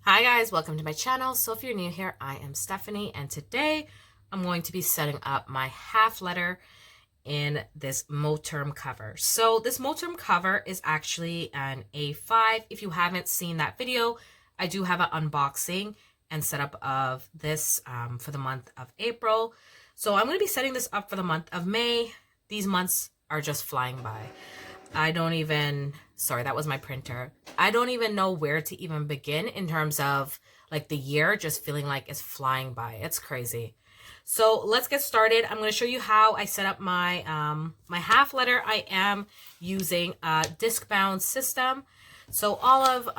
Hi guys, welcome to my channel. So if you're new here, I am Stephanie, and today I'm going to be setting up my half letter in this Moterm cover. So this Moterm cover is actually an A5. If you haven't seen that video, I do have an unboxing and setup of this for the month of April. So I'm going to be setting this up for the month of May. These months are just flying by. Sorry, that was my printer. I don't even know where to even begin in terms of like the year, just feeling like it's flying by. It's crazy. So let's get started. I'm going to show you how I set up my my half letter. I am using a disc bound system. So all of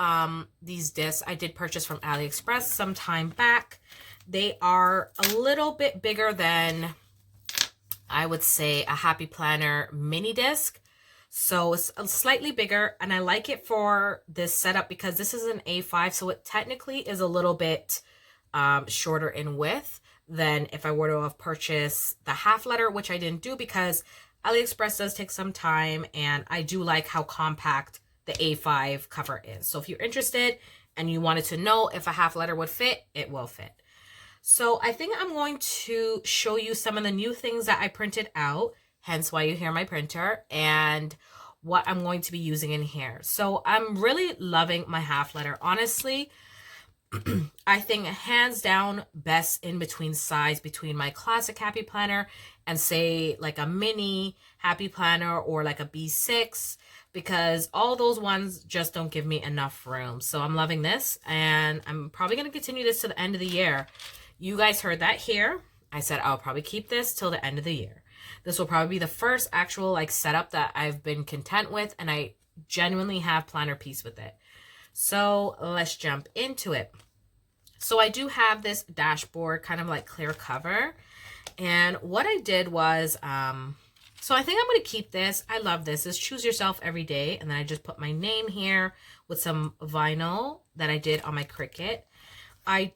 these discs I did purchase from AliExpress some time back. They are a little bit bigger than, I would say, a Happy Planner mini disc. So it's slightly bigger, and I like it for this setup because this is an A5, so it technically is a little bit shorter in width than if I were to have purchased the half letter, which I didn't do because AliExpress does take some time, and I do like how compact the A5 cover is. So if you're interested and you wanted to know if a half letter would fit, it will fit. So I think I'm going to show you some of the new things that I printed out, hence why you hear my printer, and what I'm going to be using in here. So I'm really loving my half letter. Honestly, I think hands down best in between size between my classic Happy Planner and say like a mini Happy Planner or like a B6, because all those ones just don't give me enough room. So I'm loving this, and I'm probably going to continue this to the end of the year. You guys heard that here. I said I'll probably keep this till the end of the year. This will probably be the first actual like setup that I've been content with, and I genuinely have planner peace with it. So let's jump into it. So I do have this dashboard kind of like clear cover, and what I did was so I think I'm going to keep this. I love this. It's choose yourself every day, and then I just put my name here with some vinyl that I did on my Cricut. I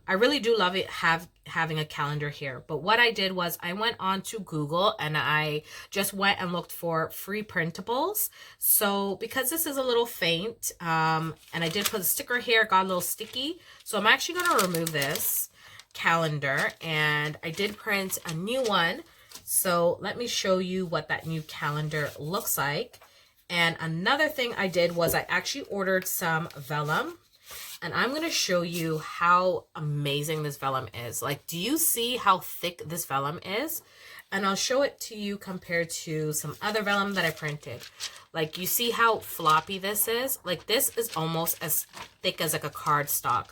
really do love it having a calendar here. But what I did was I went on to Google and I just went and looked for free printables. So because this is a little faint, and I did put a sticker here, got a little sticky. So I'm actually going to remove this calendar, and I did print a new one. So let me show you what that new calendar looks like. And another thing I did was I actually ordered some vellum. And I'm going to show you how amazing this vellum is. Like, do you see how thick this vellum is? And I'll show it to you compared to some other vellum that I printed. Like, you see how floppy this is? Like, this is almost as thick as like a cardstock.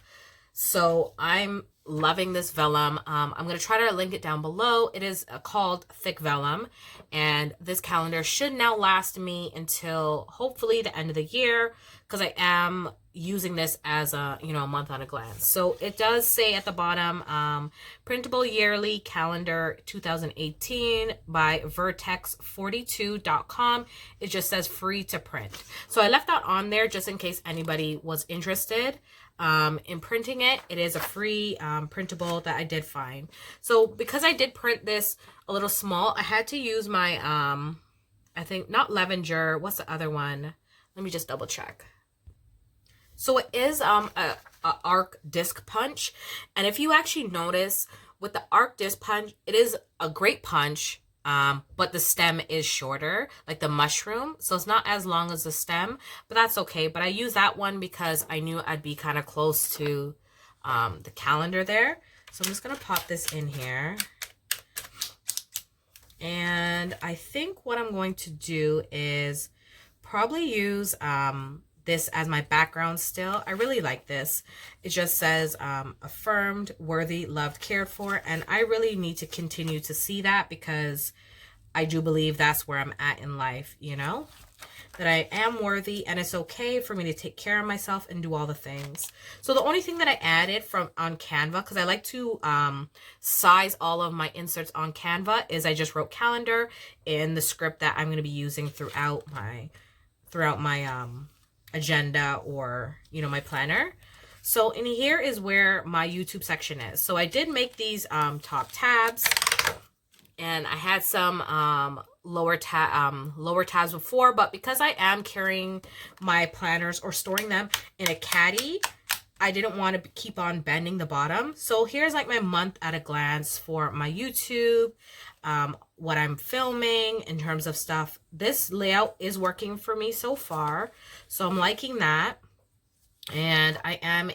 So I'm loving this vellum. I'm going to try to link it down below. It is called Thick Vellum, and this calendar should now last me until hopefully the end of the year, because I am using this as a, a month on a glance. So it does say at the bottom, printable yearly calendar 2018 by vertex42.com. It just says free to print. So I left that on there just in case anybody was interested in printing it. It is a free printable that I did find. So because I did print this a little small, I had to use my I think not Levenger, what's the other one? Let me just double check. So it is a arc disc punch, and if you actually notice with the arc disc punch, it is a great punch, but the stem is shorter, like the mushroom, so it's not as long as the stem, but that's okay. But I use that one because I knew I'd be kind of close to the calendar there. So I'm just gonna pop this in here, and I think what I'm going to do is probably use this as my background still. I really like this. It just says affirmed, worthy, loved, cared for, and I really need to continue to see that because I do believe that's where I'm at in life, that I am worthy, and it's okay for me to take care of myself and do all the things. So the only thing that I added on Canva, because I like to size all of my inserts on Canva, is I just wrote calendar in the script that I'm going to be using throughout my agenda or my planner. So in here is where my YouTube section is. So I did make these top tabs, and I had some lower tabs before, but because I am carrying my planners or storing them in a caddy, I didn't want to keep on bending the bottom. So here's like my month at a glance for my YouTube, what I'm filming in terms of stuff. This layout is working for me so far, so I'm liking that. And I am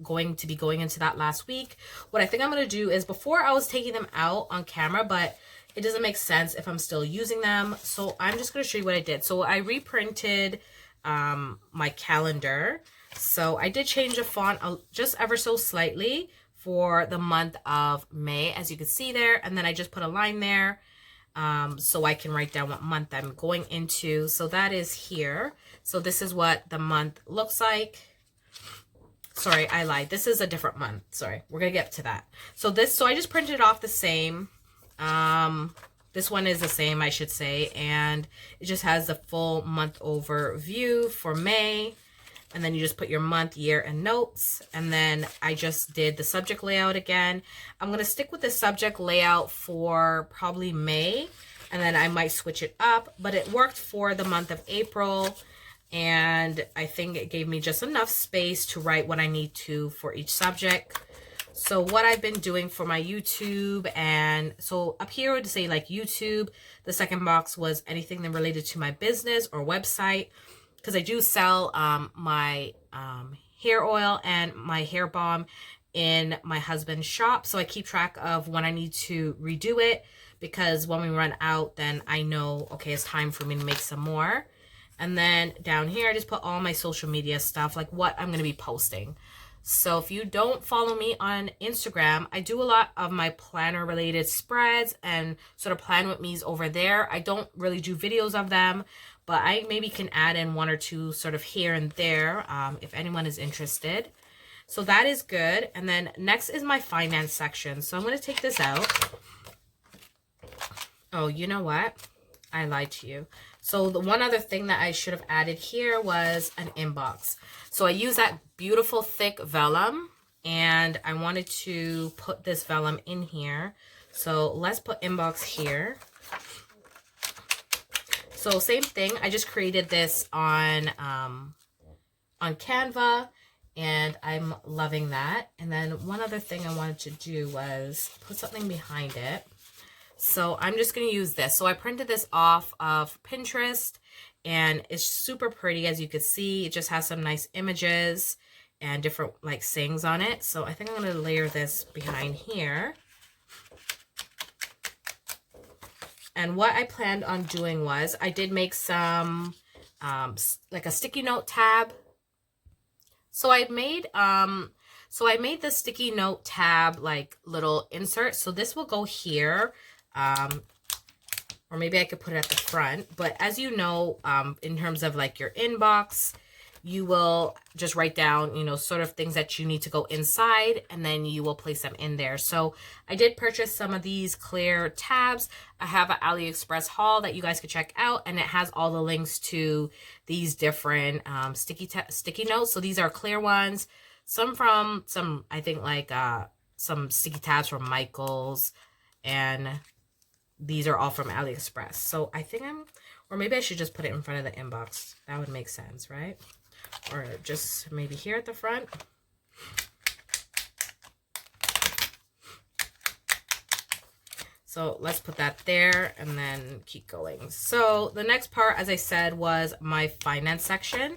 going to be going into that last week. What I think I'm going to do is, before I was taking them out on camera, but it doesn't make sense if I'm still using them. So I'm just going to show you what I did. So I reprinted my calendar. So I did change the font just ever so slightly for the month of May, as you can see there. And then I just put a line there so I can write down what month I'm going into. So that is here. So this is what the month looks like. Sorry, I lied. This is a different month. Sorry, we're going to get to that. So I just printed off the same. This one is the same, I should say. And it just has the full month overview for May. And then you just put your month, year, and notes. And then I just did the subject layout again. I'm going to stick with the subject layout for probably May. And then I might switch it up. But it worked for the month of April. And I think it gave me just enough space to write what I need to for each subject. So what I've been doing for my YouTube, and so up here would say like YouTube. The second box was anything that related to my business or website, because I do sell my hair oil and my hair balm in my husband's shop. So I keep track of when I need to redo it, because when we run out, then I know, okay, it's time for me to make some more. And then down here, I just put all my social media stuff, like what I'm going to be posting. So if you don't follow me on Instagram, I do a lot of my planner related spreads and sort of plan with me's over there. I don't really do videos of them, but I maybe can add in one or two sort of here and there if anyone is interested. So that is good. And then next is my finance section. So I'm going to take this out. Oh, you know what? I lied to you. So the one other thing that I should have added here was an inbox. So I use that beautiful thick vellum, and I wanted to put this vellum in here. So let's put inbox here. So same thing, I just created this on Canva, and I'm loving that. And then one other thing I wanted to do was put something behind it. So I'm just going to use this. So I printed this off of Pinterest, and it's super pretty. As you can see, it just has some nice images and different like sayings on it. So I think I'm going to layer this behind here. And what I planned on doing was I did make some like a sticky note tab. So I made the sticky note tab like little insert. So this will go here. Or maybe I could put it at the front. But as you know, in terms of like your inbox, you will just write down, you know, sort of things that you need to go inside, and then you will place them in there. So I did purchase some of these clear tabs. I have an AliExpress haul that you guys could check out, and it has all the links to these different sticky notes. So these are clear ones. Some from I think like some sticky tabs from Michael's, and these are all from AliExpress. So I think or maybe I should just put it in front of the inbox. That would make sense, right? Or just maybe here at the front. So let's put that there and then keep going. So the next part, as I said, was my finance section.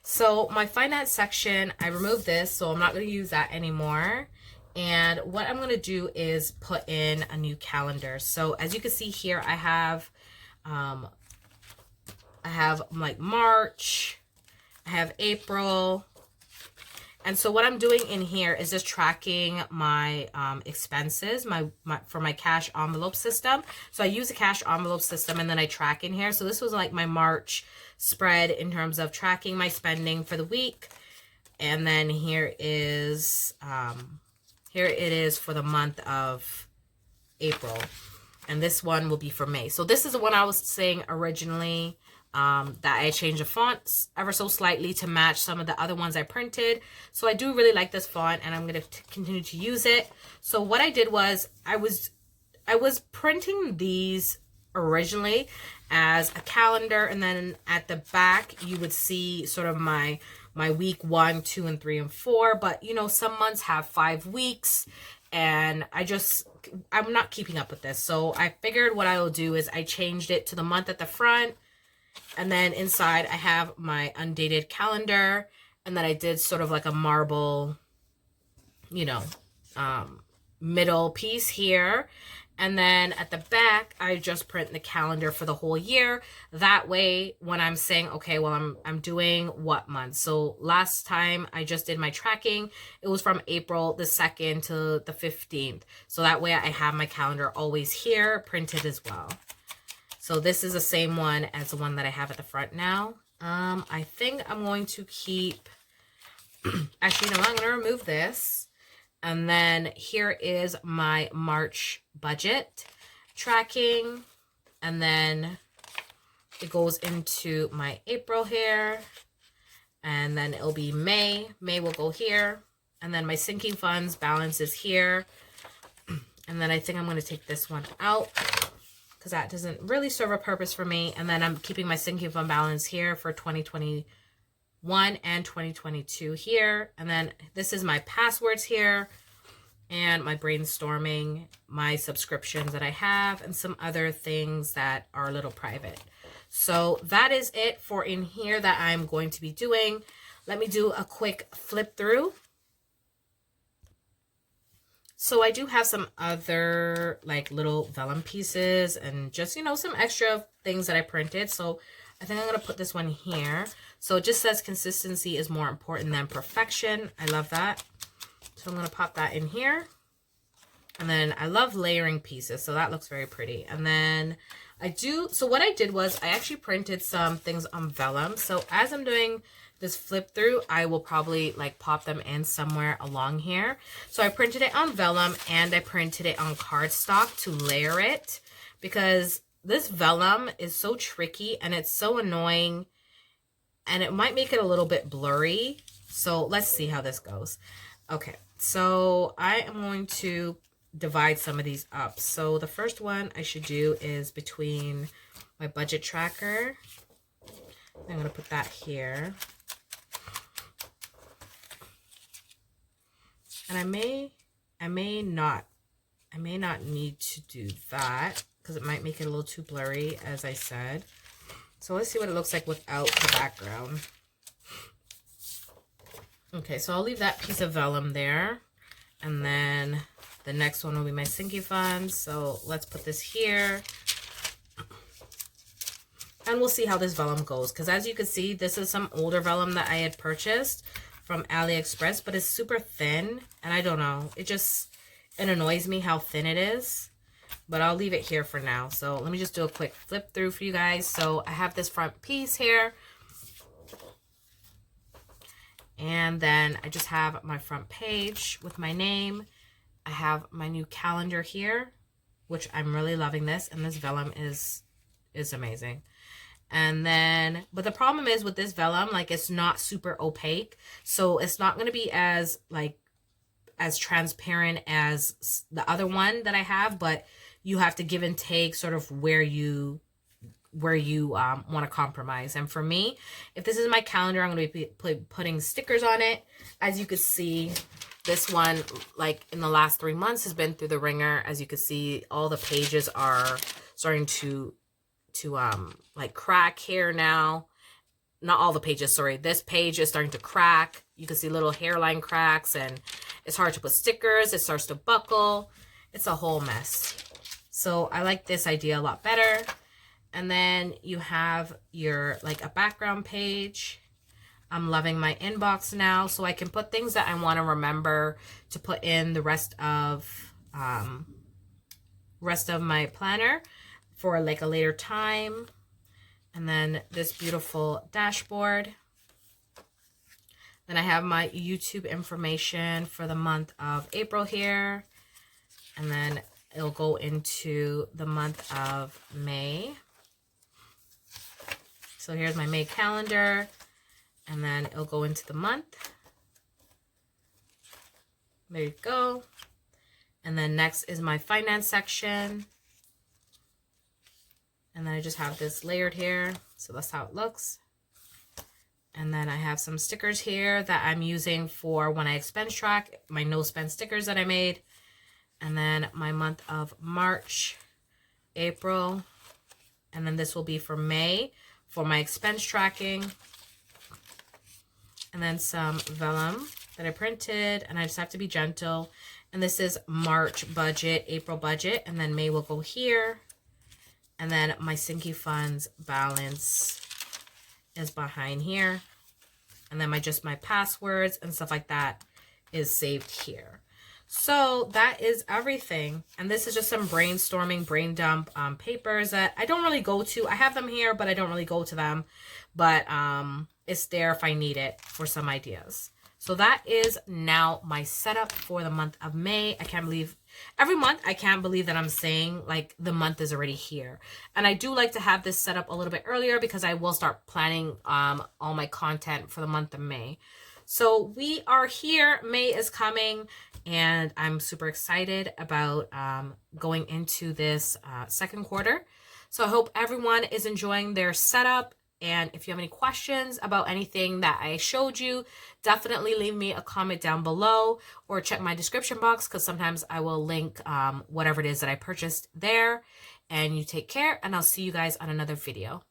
So my finance section, I removed this, so I'm not going to use that anymore. And what I'm going to do is put in a new calendar. So as you can see here, I have like March, I have April. And so what I'm doing in here is just tracking my expenses, for my cash envelope system. So I use a cash envelope system, and then I track in here. So this was like my March spread in terms of tracking my spending for the week. And then here it is for the month of April. And this one will be for May. So this is the one I was saying originally, that I changed the fonts ever so slightly to match some of the other ones I printed. So I do really like this font, and I'm going to continue to use it. So what I did was I was printing these originally as a calendar, and then at the back you would see sort of my my week 1, 2, and 3, and 4. But, you know, some months have 5 weeks, and I'm not keeping up with this. So I figured what I will do is I changed it to the month at the front, and then inside I have my undated calendar, and then I did sort of like a marble, you know, middle piece here. And then at the back, I just print the calendar for the whole year. That way, when I'm saying, okay, well, I'm doing what month? So last time I just did my tracking, it was from April the 2nd to the 15th. So that way I have my calendar always here printed as well. So this is the same one as the one that I have at the front now. I think I'm going to keep, actually, no, I'm going to remove this. And then here is my March budget tracking. And then it goes into my April here. And then it'll be May. May will go here. And then my sinking funds balance is here. And then I think I'm going to take this one out, because that doesn't really serve a purpose for me. And then I'm keeping my sinking fund balance here for 2021 and 2022 here. And then this is my passwords here, and my brainstorming, my subscriptions that I have, and some other things that are a little private. So that is it for in here that I'm going to be doing. Let me do a quick flip through. So I do have some other like little vellum pieces and just, you know, some extra things that I printed. So I think I'm going to put this one here. So it just says consistency is more important than perfection. I love that. So I'm going to pop that in here. And then I love layering pieces. So that looks very pretty. And then so what I did was I actually printed some things on vellum. So as I'm doing this flip through, I will probably like pop them in somewhere along here. So I printed it on vellum and I printed it on cardstock to layer it, because this vellum is so tricky and it's so annoying and it might make it a little bit blurry. So let's see how this goes. Okay, so I am going to divide some of these up. So the first one I should do is between my budget tracker. I'm going to put that here. And I may not need to do that because it might make it a little too blurry, as I said. So let's see what it looks like without the background. Okay, so I'll leave that piece of vellum there. And then the next one will be my sinking funds. So let's put this here. And we'll see how this vellum goes. Because as you can see, this is some older vellum that I had purchased from AliExpress, but it's super thin, and I don't know, it annoys me how thin it is, but I'll leave it here for now. So let me just do a quick flip through for you guys. So I have this front piece here, and then I just have my front page with my name. I have my new calendar here, which I'm really loving this, and this vellum is amazing. And then, but the problem is with this vellum, like it's not super opaque. So it's not going to be as transparent as the other one that I have, but you have to give and take sort of where you want to compromise. And for me, if this is my calendar, I'm going to be putting stickers on it. As you can see, this one, like in the last 3 months, has been through the ringer. As you can see, all the pages are starting to like crack here now. Not all the pages, sorry. This page is starting to crack. You can see little hairline cracks, and it's hard to put stickers. It starts to buckle. It's a whole mess. So I like this idea a lot better. And then you have your like a background page. I'm loving my inbox now, so I can put things that I want to remember to put in the rest of my planner for like a later time. And then this beautiful dashboard. Then I have my YouTube information for the month of April here. And then it'll go into the month of May. So here's my May calendar. And then it'll go into the month. There you go. And then next is my finance section. And then I just have this layered here. So that's how it looks. And then I have some stickers here that I'm using for when I expense track, my no spend stickers that I made. And then my month of March, April, and then this will be for May for my expense tracking. And then some vellum that I printed, and I just have to be gentle. And this is March budget, April budget, and then May will go here. And then my Sinky Funds balance is behind here. And then my passwords and stuff like that is saved here. So that is everything. And this is just some brainstorming, brain dump papers that I don't really go to. I have them here, but I don't really go to them. But it's there if I need it for some ideas. So that is now my setup for the month of May. I can't believe, every month I can't believe that I'm saying like the month is already here. And I do like to have this set up a little bit earlier because I will start planning all my content for the month of May. So we are here, May is coming, and I'm super excited about going into this second quarter. So I hope everyone is enjoying their setup. And if you have any questions about anything that I showed you, definitely leave me a comment down below or check my description box because sometimes I will link whatever it is that I purchased there. And you take care, and I'll see you guys on another video.